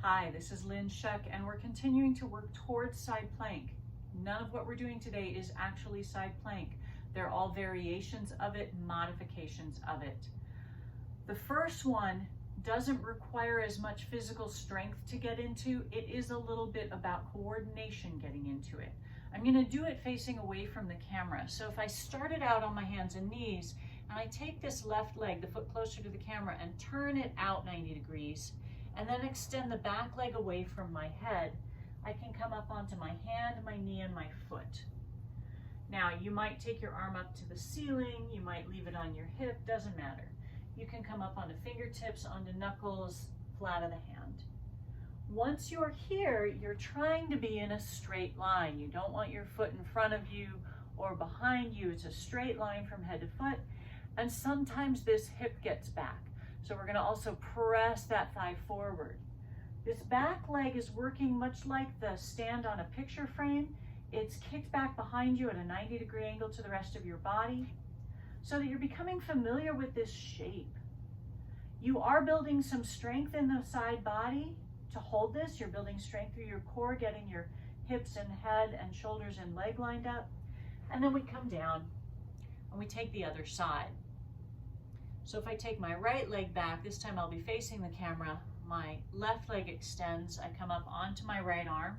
Hi, this is Lynn Shuck, and we're continuing to work towards side plank. None of what we're doing today is actually side plank. They're all variations of it, modifications of it. The first one doesn't require as much physical strength to get into. It is a little bit about coordination getting into it. I'm going to do it facing away from the camera. So if I started out on my hands and knees, and I take this left leg, the foot closer to the camera, and turn it out 90 degrees, and then extend the back leg away from my head, I can come up onto my hand, my knee, and my foot. Now, you might take your arm up to the ceiling, you might leave it on your hip, doesn't matter. You can come up onto fingertips, onto knuckles, flat of the hand. Once you're here, you're trying to be in a straight line. You don't want your foot in front of you or behind you. It's a straight line from head to foot, and sometimes this hip gets back. So we're going to also press that thigh forward. This back leg is working much like the stand on a picture frame. It's kicked back behind you at a 90-degree angle to the rest of your body so that you're becoming familiar with this shape. You are building some strength in the side body to hold this. You're building strength through your core, getting your hips and head and shoulders and leg lined up. And then we come down and we take the other side. So if I take my right leg back, this time I'll be facing the camera, my left leg extends, I come up onto my right arm.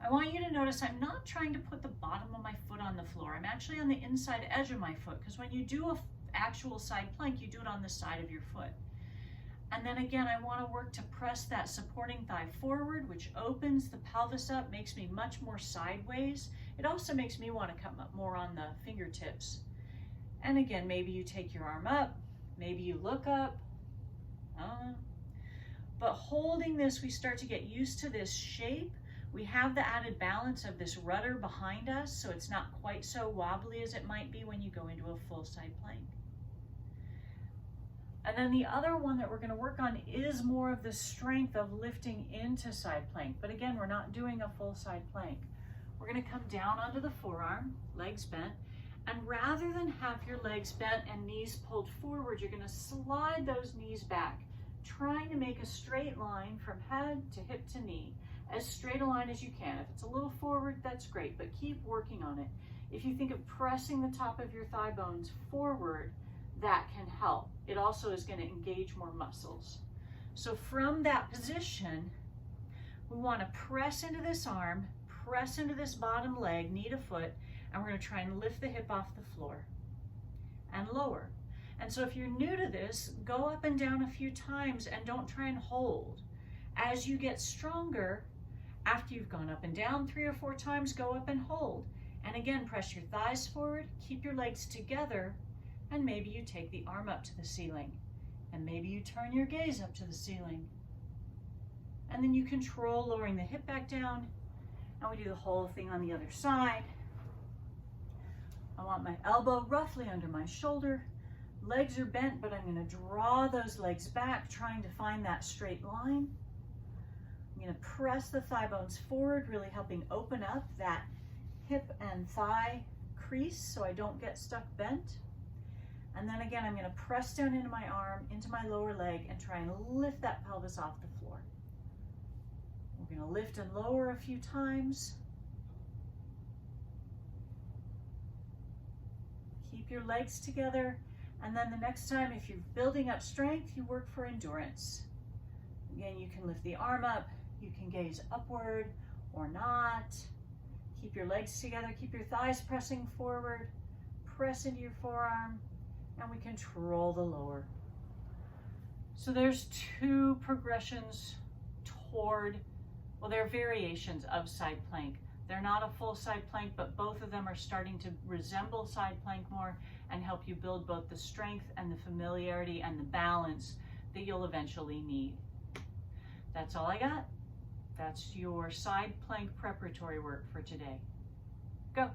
I want you to notice I'm not trying to put the bottom of my foot on the floor. I'm actually on the inside edge of my foot, because when you do an actual side plank, you do it on the side of your foot. And then again, I want to work to press that supporting thigh forward, which opens the pelvis up, makes me much more sideways. It also makes me want to come up more on the fingertips. And again, maybe you take your arm up, maybe you look up, but holding this, we start to get used to this shape. We have the added balance of this rudder behind us, so it's not quite so wobbly as it might be when you go into a full side plank. And then the other one that we're going to work on is more of the strength of lifting into side plank. But again, we're not doing a full side plank. We're going to come down onto the forearm, legs bent, and rather than have your legs bent and knees pulled forward, you're going to slide those knees back, trying to make a straight line from head to hip to knee, as straight a line as you can. If it's a little forward, that's great, but keep working on it. If you think of pressing the top of your thigh bones forward, that can help. It also is going to engage more muscles. So from that position, we want to press into this arm, press into this bottom leg, knee to foot, and we're going to try and lift the hip off the floor and lower. And so if you're new to this, go up and down a few times and don't try and hold. As you get stronger, after you've gone up and down 3 or 4 times, go up and hold. And again, press your thighs forward, keep your legs together, and maybe you take the arm up to the ceiling, and maybe you turn your gaze up to the ceiling. And then you control lowering the hip back down, and we do the whole thing on the other side. I want my elbow roughly under my shoulder. Legs are bent, but I'm going to draw those legs back, trying to find that straight line. I'm going to press the thigh bones forward, really helping open up that hip and thigh crease so I don't get stuck bent. And then again, I'm going to press down into my arm, into my lower leg, and try and lift that pelvis off the floor. We're going to lift and lower a few times. Keep your legs together. And then the next time, if you're building up strength, you work for endurance. Again, you can lift the arm up, you can gaze upward or not. Keep your legs together, keep your thighs pressing forward, press into your forearm, and we control the lower. So there's 2 progressions toward, well, they're variations of side plank. They're not a full side plank, but both of them are starting to resemble side plank more and help you build both the strength and the familiarity and the balance that you'll eventually need. That's all I got. That's your side plank preparatory work for today. Go.